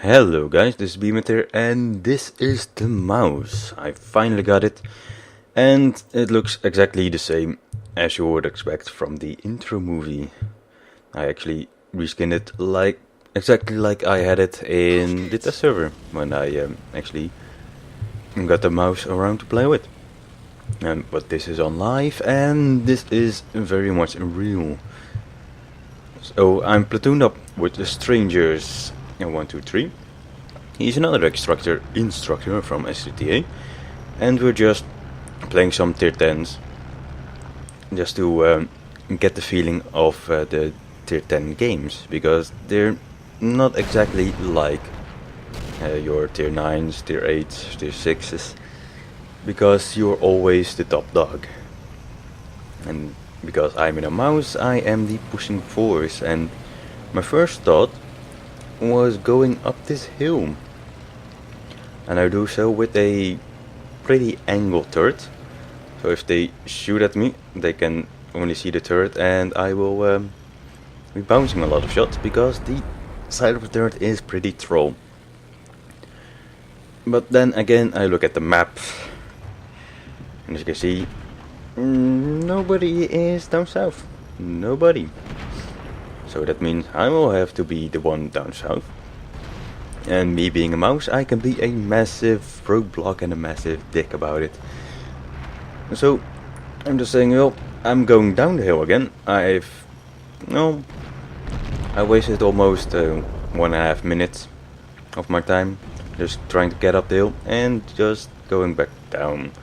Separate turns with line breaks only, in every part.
Hello guys, this is Behemoth here, and this is the mouse. I finally got it, and it looks exactly the same as you would expect from the intro movie. I actually reskinned it exactly like I had it in the test server when I actually got the mouse around to play with. But this is on live, and this is very much real. So I'm platooned up with the strangers. 1, 2, 3. He's another instructor from SCTA, and we're just playing some tier 10s just to get the feeling of the tier 10 games, because they're not exactly like your tier 9s, tier 8s, tier 6s, because you're always the top dog. And because I'm in a mouse, I am the pushing force, and my first thought was going up this hill, and I do so with a pretty angled turret, so if they shoot at me they can only see the turret, and I will be bouncing a lot of shots because the side of the turret is pretty troll. But then again, I look at the map, and as you can see, nobody is down south. Nobody. So that means I will have to be the one down south. And me being a mouse, I can be a massive roadblock and a massive dick about it. So I'm just saying, well, I'm going down the hill again. I wasted almost 1.5 minutes of my time just trying to get up the hill and just going back down,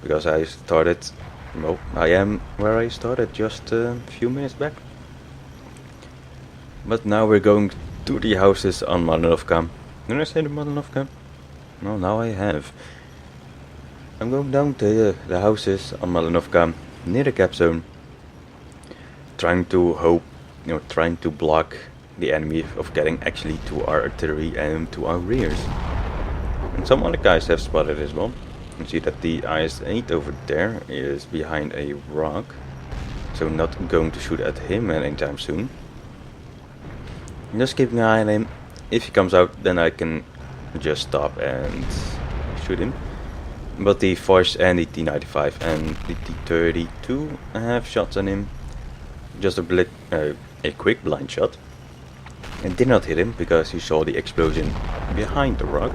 because I am where I started just a few minutes back. But now we're going to the houses on Malinovka. Did I say the Malinovka? No, now I have. I'm going down to the houses on Malinovka near the cap zone, trying to block the enemy of getting actually to our artillery and to our rears. And some other guys have spotted as well. You see that the IS-8 over there is behind a rock, so not going to shoot at him anytime soon. Just keeping an eye on him. If he comes out, then I can just stop and shoot him. But the Force and the T-95 and the T-32 have shots on him. Just a quick blind shot. And did not hit him because he saw the explosion behind the rock.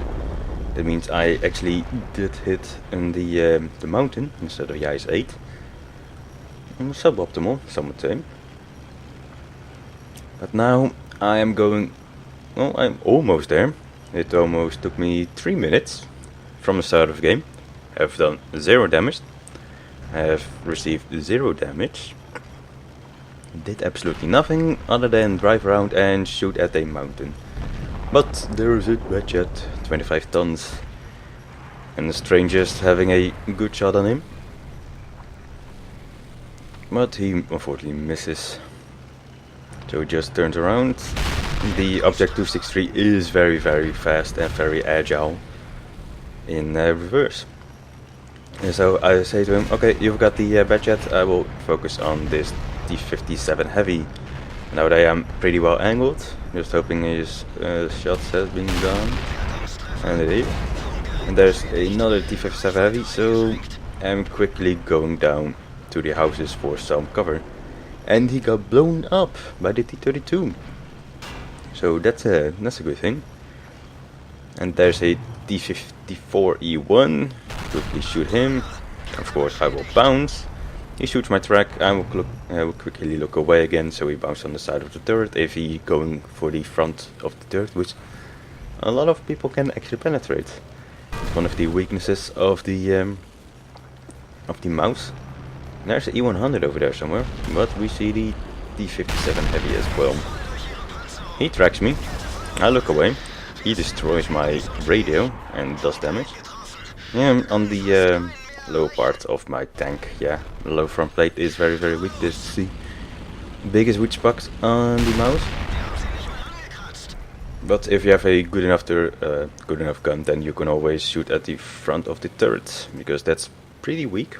That means I actually did hit in the mountain instead of the IS-8. Suboptimal, some would say. But now I am going, well, I'm almost there. It almost took me 3 minutes from the start of the game. I have done 0 damage. I have received 0 damage. Did absolutely nothing other than drive around and shoot at a mountain. But there is it, Ratchet, 25 tons. And the stranger's having a good shot on him. But he unfortunately misses. So he just turns around. The Object 263 is very fast and very agile in reverse. And so I say to him, okay, you've got the Batchet, I will focus on this T-57 Heavy. Now that I am pretty well angled, just hoping his shots has been gone. And it is. And there's another T-57 Heavy, so I'm quickly going down to the houses for some cover. And he got blown up by the T-32. So that's a good thing. And there's a T-54E1. Quickly shoot him. Of course I will bounce. He shoots my track. I will quickly look away again, so he bounced on the side of the turret if he going for the front of the turret, which a lot of people can actually penetrate. It's one of the weaknesses of the mouse. There's the E100 over there somewhere, but we see the T-57 Heavy as well. He tracks me, I look away, he destroys my radio and does damage. Yeah, on the low part of my tank, yeah, the low front plate is very weak. This is the biggest weak spot on the mouse. But if you have a good enough gun, then you can always shoot at the front of the turret, because that's pretty weak.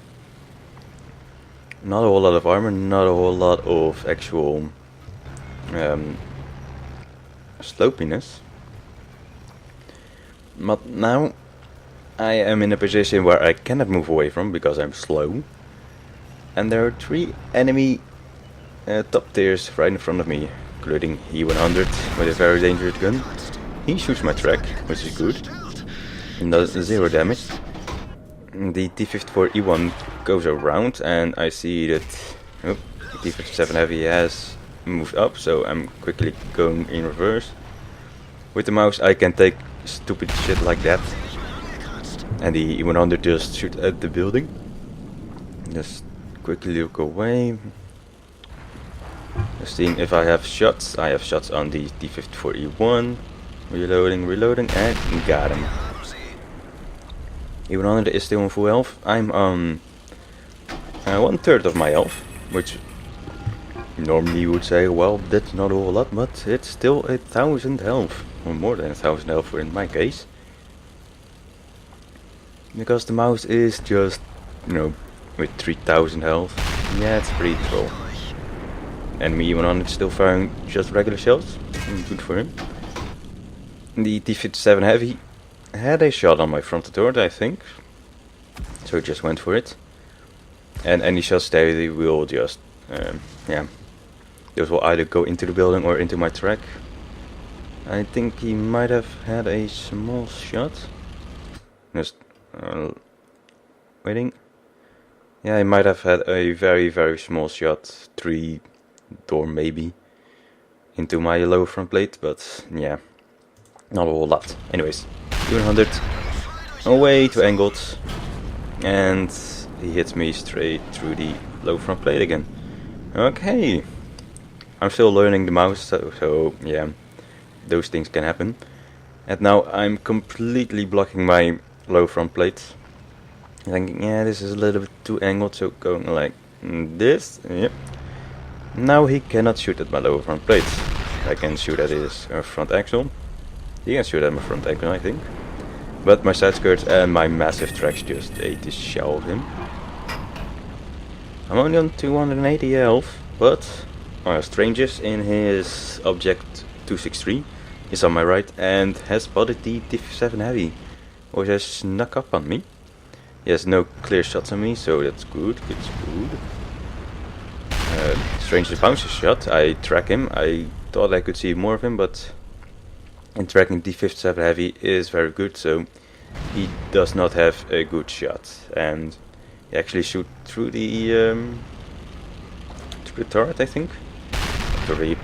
Not a whole lot of armor, not a whole lot of actual slopiness. But now I am in a position where I cannot move away from because I'm slow. And there are 3 enemy top tiers right in front of me, including E100 with a very dangerous gun. He shoots my track, which is good, and does 0 damage. The T-54E1 goes around, and I see that the T-57 Heavy has moved up, so I'm quickly going in reverse. With the mouse I can take stupid shit like that. And the E100 just shoot at the building. Just quickly look away. Just seeing if I have shots. I have shots on the T-54E1. Reloading, and got him. E100 is still on full health. I'm on 1/3 of my health, which normally you would say, well, that's not a whole lot, but it's still 1,000 health, or more than 1,000 health in my case. Because the mouse is just, with 3,000 health. Yeah, it's pretty troll. Enemy E100 still firing just regular shells. Good for him. The T-57 Heavy had a shot on my frontal turret, I think. So he just went for it. And any shots they will just, those will either go into the building or into my track. I think he might have had a small shot. Just waiting. Yeah, he might have had a very, very small shot, 3 door maybe, into my lower front plate, but yeah, not a whole lot. Anyways, 200 away to angled, and he hits me straight through the low front plate again. Okay, I'm still learning the mouse, so yeah, those things can happen. And now I'm completely blocking my low front plate. Thinking, yeah, this is a little bit too angled, so going like this. Yep. Now he cannot shoot at my lower front plate. I can shoot at his front axle. He can shoot at my front axle, I think. But my side skirts and my massive tracks just ate the shell of him. I'm only on 280 health, but Strangers in his object 263 is on my right and has spotted the T-57 Heavy, which has snuck up on me. He has no clear shots on me, so that's good. It's good. Strangers bounces shot. I track him. I thought I could see more of him, but in tracking T-57 Heavy is very good, so he does not have a good shot, and he actually shoot through the turret, I think, through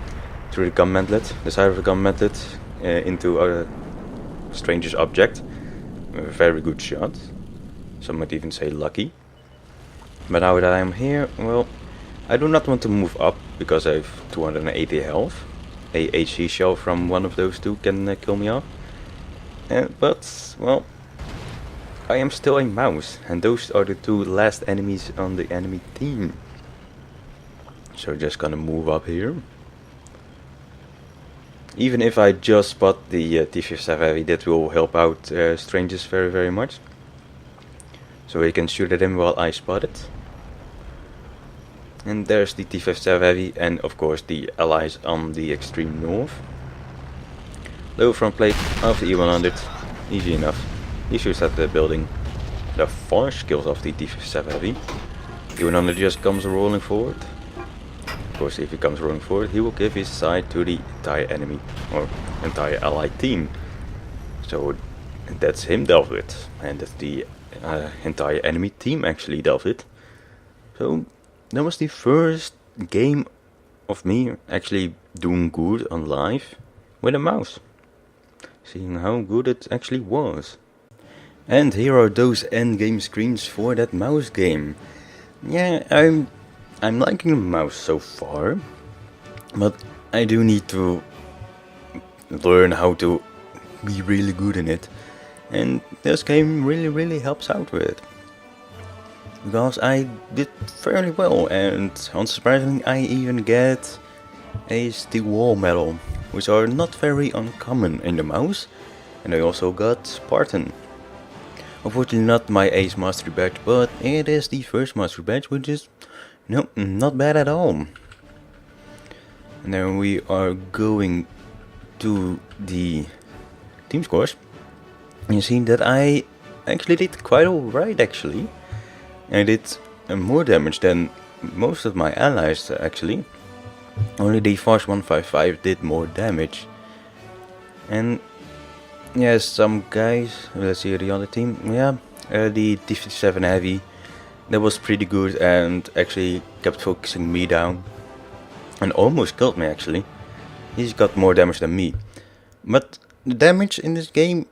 the gun mantlet, the side of the gun mantlet, into a stranger's object. A very good shot. Some might even say lucky. But now that I'm here, well, I do not want to move up because I have 280 health. A HE shell from one of those two can kill me off. But, well, I am still a mouse, and those are the 2 last enemies on the enemy team. So just gonna move up here. Even if I just spot the T-57 Heavy, that will help out Strangers very, very much. So he can shoot at him while I spot it. And there's the T-57 Heavy and of course the allies on the extreme north. Low front plate of the E100, easy enough. He shoots at the building. The force kills off the T-57 Heavy. E100 just comes rolling forward. Of course, if he comes rolling forward, he will give his side to the entire enemy or entire allied team. So that's him dealt with, and that's the entire enemy team actually dealt with. So that was the first game of me actually doing good on live with a mouse, seeing how good it actually was. And here are those endgame screens for that mouse game. Yeah, I'm liking the mouse so far, but I do need to learn how to be really good in it, and this game really helps out with it. Because I did fairly well, and unsurprisingly I even get a steel wall medal, which are not very uncommon in the mouse, and I also got Spartan. Unfortunately not my ace mastery badge, but it is the first mastery badge, which is not bad at all. And then we are going to the team scores. you see that I actually did quite alright actually. I did more damage than most of my allies actually. Only the Force 155 did more damage. And yeah, some guys, let's see the other team, yeah, the T-57 Heavy, that was pretty good and actually kept focusing me down. And almost killed me actually. He's got more damage than me. But the damage in this game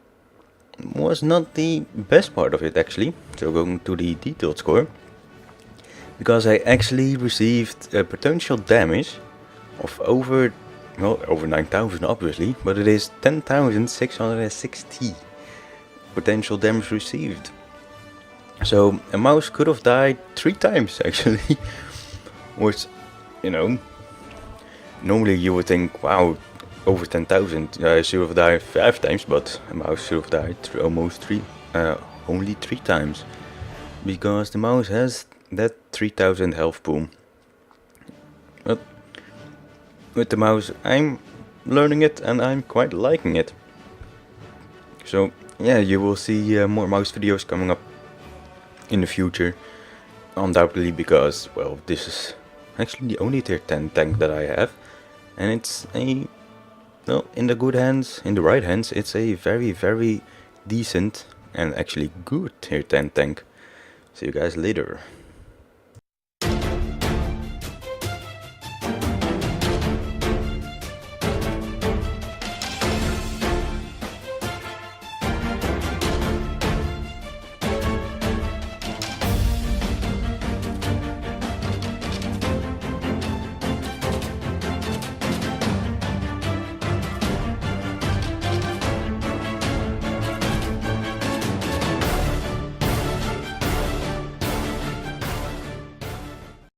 was not the best part of it actually. So going to the detailed score. Because I actually received a potential damage of over 9,000 obviously, but it is 10,660 potential damage received. So a mouse could have died 3 times actually, which, you know, normally you would think, wow, over 10,000, I should have died 5 times, but a mouse should have died only 3 times, because the mouse has that 3,000 health pool. But with the mouse, I'm learning it and I'm quite liking it. So yeah, you will see more mouse videos coming up in the future, undoubtedly, because, well, this is actually the only tier 10 tank that I have, and it's a, well, in the good hands, in the right hands, it's a very, very decent and actually good tier 10 tank. See you guys later.